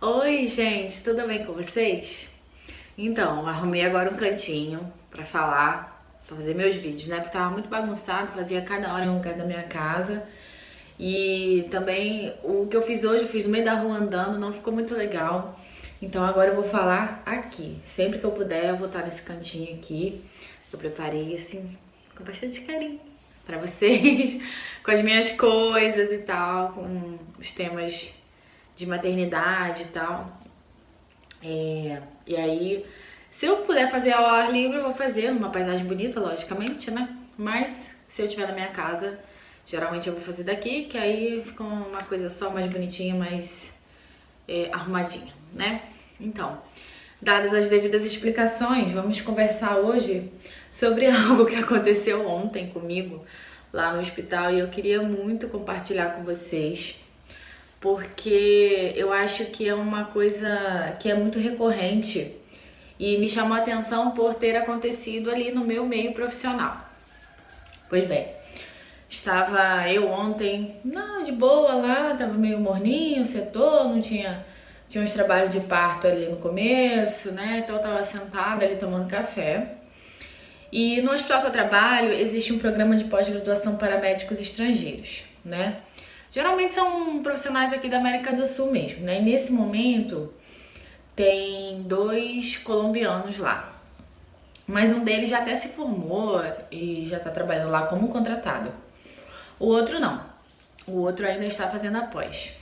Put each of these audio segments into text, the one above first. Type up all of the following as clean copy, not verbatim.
Oi, gente, tudo bem com vocês? Então, arrumei agora um cantinho pra falar, pra fazer meus vídeos, né? Porque tava muito bagunçado, fazia cada hora em um lugar da minha casa. E também o que eu fiz hoje, eu fiz no meio da rua andando, não ficou muito legal. Então agora eu vou falar aqui. Sempre que eu puder, eu vou estar nesse cantinho aqui. Eu preparei assim, com bastante carinho pra vocês, com as minhas coisas e tal, com os temas de maternidade e tal. E aí, se eu puder fazer ao ar livre, eu vou fazer numa paisagem bonita, logicamente, né? Mas se eu estiver na minha casa, geralmente eu vou fazer daqui, que aí fica uma coisa só mais bonitinha, mais arrumadinha, né? Então, dadas as devidas explicações, vamos conversar hoje sobre algo que aconteceu ontem comigo lá no hospital e eu queria muito compartilhar com vocês, porque eu acho que é uma coisa que é muito recorrente e me chamou a atenção por ter acontecido ali no meu meio profissional. Pois bem, estava eu ontem, não, de boa lá, tava meio morninho o setor, não tinha uns trabalhos de parto ali no começo, né? Então eu tava sentada ali tomando café. E no hospital que eu trabalho, existe um programa de pós-graduação para médicos estrangeiros, né? Geralmente são profissionais aqui da América do Sul mesmo, né? E nesse momento tem 2 colombianos lá. Mas um deles já até se formou e já tá trabalhando lá como contratado. O outro não. O outro ainda está fazendo a pós.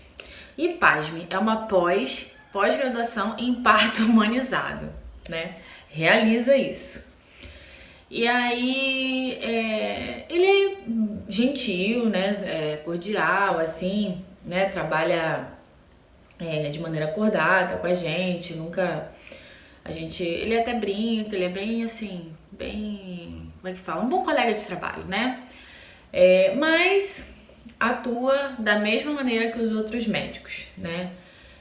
E pasme, é uma pós-graduação em parto humanizado, né? Realiza isso. E aí, ele é gentil, né? Cordial, assim, né? Trabalha de maneira acordada com a gente, nunca. Ele até brinca, ele é bem assim, bem. Como é que fala? Um bom colega de trabalho, né? Mas atua da mesma maneira que os outros médicos, né?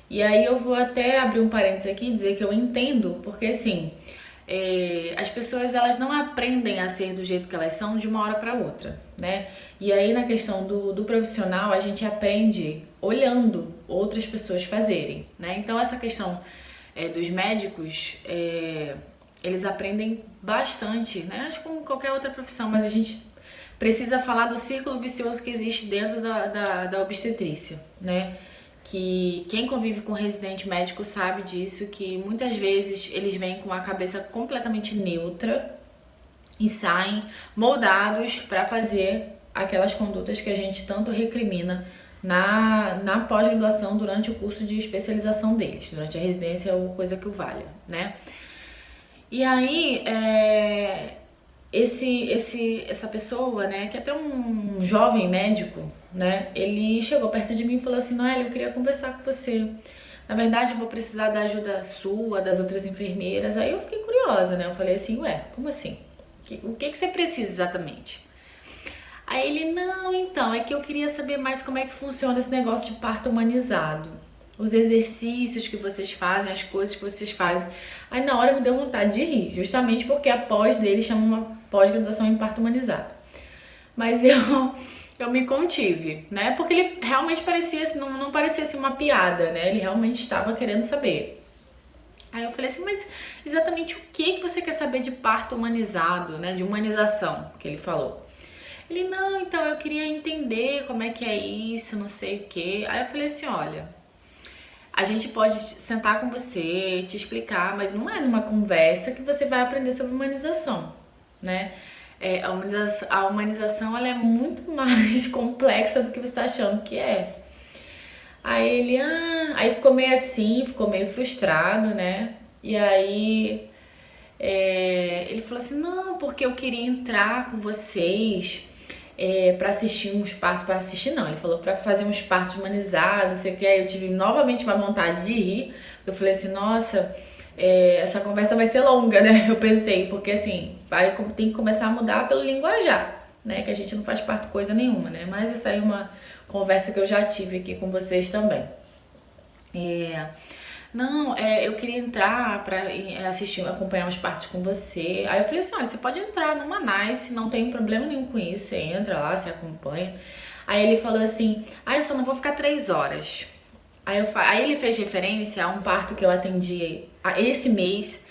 E aí eu vou até abrir um parênteses aqui e dizer que eu entendo, porque assim, as pessoas elas não aprendem a ser do jeito que elas são de uma hora para outra, né? E aí na questão do profissional a gente aprende olhando outras pessoas fazerem, né? Então essa questão dos médicos, eles aprendem bastante, né? Acho que como qualquer outra profissão, mas a gente precisa falar do círculo vicioso que existe dentro da obstetrícia, né? Que quem convive com residente médico sabe disso, que muitas vezes eles vêm com a cabeça completamente neutra e saem moldados para fazer aquelas condutas que a gente tanto recrimina na pós-graduação durante o curso de especialização deles, durante a residência ou coisa que o valha, né? E aí, essa pessoa, né, que é até um jovem médico, né, ele chegou perto de mim e falou assim: Noélia, eu queria conversar com você. Na verdade, eu vou precisar da ajuda sua, das outras enfermeiras. Aí eu fiquei curiosa, né? Eu falei assim: ué, como assim? O que você precisa exatamente? Aí ele: não, então, é que eu queria saber mais como é que funciona esse negócio de parto humanizado. Os exercícios que vocês fazem, as coisas que vocês fazem. Aí na hora me deu vontade de rir, justamente porque a pós dele chama uma pós-graduação em parto humanizado. Mas eu me contive, né? Porque ele realmente parecia, não parecia assim uma piada, né? Ele realmente estava querendo saber. Aí eu falei assim: mas exatamente o que você quer saber de parto humanizado, né? De humanização, que ele falou. Ele: não, então eu queria entender como é que é isso, não sei o quê. Aí eu falei assim: olha, a gente pode sentar com você, te explicar, mas não é numa conversa que você vai aprender sobre humanização, né? A humanização ela é muito mais complexa do que você está achando que é. Aí ele, aí ficou meio assim, ficou meio frustrado, né? E aí ele falou assim: não, porque eu queria entrar com vocês para assistir uns partos, para assistir não, ele falou para fazer uns partos humanizados, não sei o que. Aí eu tive novamente uma vontade de rir, eu falei assim: nossa, essa conversa vai ser longa, né? Eu pensei, porque assim, tem que começar a mudar pelo linguajar, né? Que a gente não faz parte de coisa nenhuma, né? Mas essa aí é uma conversa que eu já tive aqui com vocês também. Não, eu queria entrar pra assistir, acompanhar os partos com você. Aí eu falei assim: olha, você pode entrar numa Nice, não tem problema nenhum com isso. Você entra lá, você acompanha. Aí ele falou assim: eu só não vou ficar 3 horas. Aí ele fez referência a um parto que eu atendi esse mês,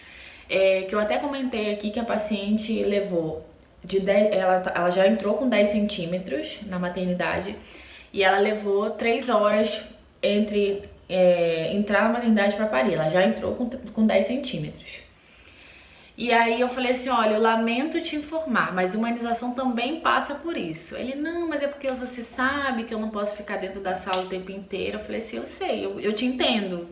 que eu até comentei aqui que a paciente levou de 10, ela já entrou com 10 centímetros na maternidade e ela levou 3 horas entre entrar na maternidade para parir. Ela já entrou com 10 centímetros. E aí eu falei assim, olha, eu lamento te informar, mas humanização também passa por isso. Ele, não, mas é porque você sabe que eu não posso ficar dentro da sala o tempo inteiro. Eu falei assim, eu sei, eu te entendo,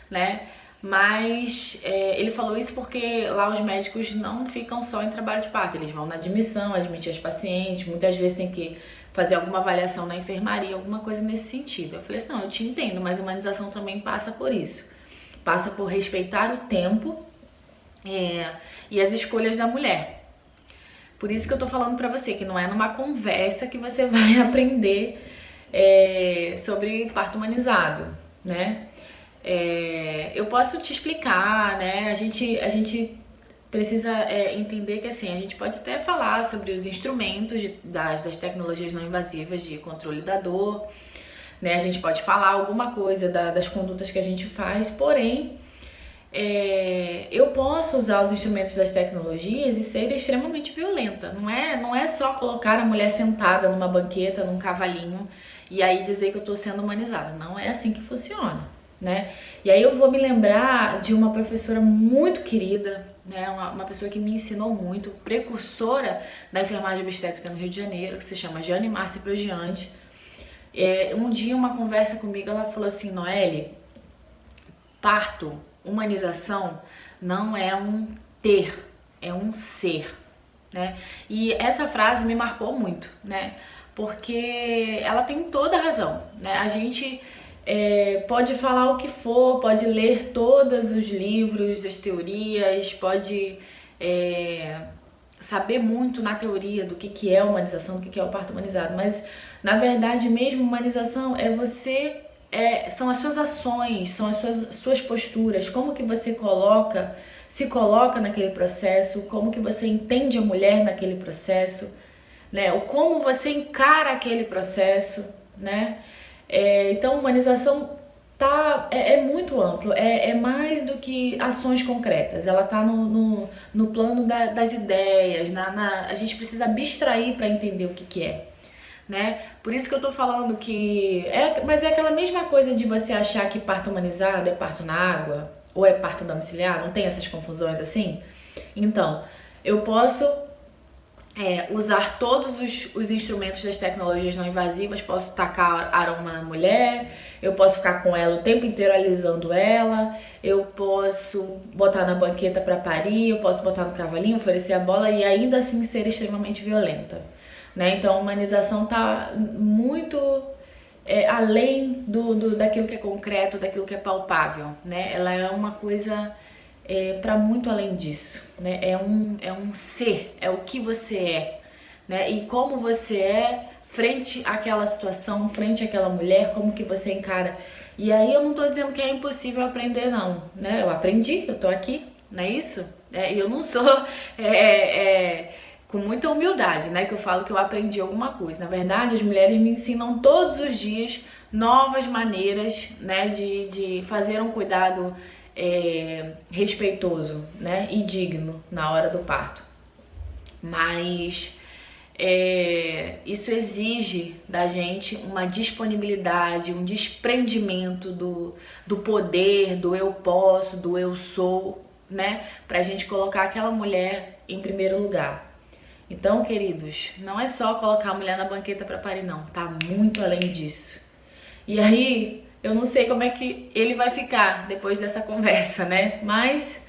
né? Mas ele falou isso porque lá os médicos não ficam só em trabalho de parto, eles vão na admissão, admitir as pacientes, muitas vezes tem que fazer alguma avaliação na enfermaria, alguma coisa nesse sentido. Eu falei assim, não, eu te entendo, mas a humanização também passa por isso. Passa por respeitar o tempo e as escolhas da mulher. Por isso que eu tô falando pra você, que não é numa conversa que você vai aprender sobre parto humanizado, né? Eu posso te explicar, né? A gente precisa entender que assim, a gente pode até falar sobre os instrumentos das tecnologias não invasivas de controle da dor, né? A gente pode falar alguma coisa das condutas que a gente faz, porém eu posso usar os instrumentos das tecnologias e ser extremamente violenta. Não é só colocar a mulher sentada numa banqueta, num cavalinho e aí dizer que eu tô sendo humanizada. Não é assim que funciona, né? E aí eu vou me lembrar de uma professora muito querida, né? Uma pessoa que me ensinou muito, precursora da enfermagem obstétrica no Rio de Janeiro, que se chama Jane Márcia Progiante. Um dia, uma conversa comigo, ela falou assim, Noelle, parto, humanização não é um ter, é um ser, né? E essa frase me marcou muito, né? Porque ela tem toda a razão, né? A gente pode falar o que for, pode ler todos os livros, as teorias, pode saber muito na teoria do que é humanização, do que é o parto humanizado, mas na verdade mesmo humanização são as suas ações, são as suas posturas, como que você se coloca naquele processo, como que você entende a mulher naquele processo, né? Ou como você encara aquele processo, né? Então, humanização é muito amplo, é mais do que ações concretas, ela está no plano das ideias, a gente precisa abstrair para entender o que é. Né? Por isso que eu tô falando que mas é aquela mesma coisa de você achar que parto humanizado é parto na água ou é parto domiciliar, não tem essas confusões assim? Então, eu posso usar todos os instrumentos das tecnologias não invasivas, posso tacar aroma na mulher, eu posso ficar com ela o tempo inteiro alisando ela, eu posso botar na banqueta para parir, eu posso botar no cavalinho, oferecer a bola e ainda assim ser extremamente violenta. Né? Então a humanização está muito além daquilo que é concreto, daquilo que é palpável, né? Ela é uma coisa para muito além disso, né? É um ser, é o que você é, né? E como você é frente àquela situação, frente àquela mulher, como que você encara. E aí eu não estou dizendo que é impossível aprender não, né? Eu aprendi, eu tô aqui, não é isso? E eu não sou com muita humildade, né, que eu falo que eu aprendi alguma coisa. Na verdade, as mulheres me ensinam todos os dias novas maneiras, né, de fazer um cuidado respeitoso, né, e digno na hora do parto. Mas isso exige da gente uma disponibilidade, um desprendimento do poder, do eu posso, do eu sou, né, pra gente colocar aquela mulher em primeiro lugar. Então, queridos, não é só colocar a mulher na banqueta para parir, não. Tá muito além disso. E aí, eu não sei como é que ele vai ficar depois dessa conversa, né? Mas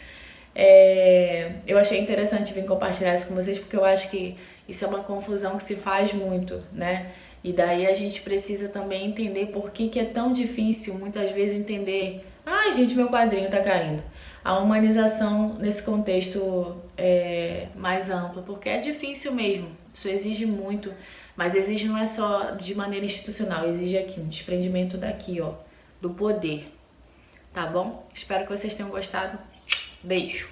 eu achei interessante vir compartilhar isso com vocês, porque eu acho que isso é uma confusão que se faz muito, né? E daí a gente precisa também entender por que é tão difícil, muitas vezes, entender... Ai, gente, meu quadrinho tá caindo. A humanização nesse contexto mais amplo, porque é difícil mesmo, isso exige muito, mas exige não é só de maneira institucional, exige aqui um desprendimento daqui, ó, do poder, tá bom? Espero que vocês tenham gostado, beijo!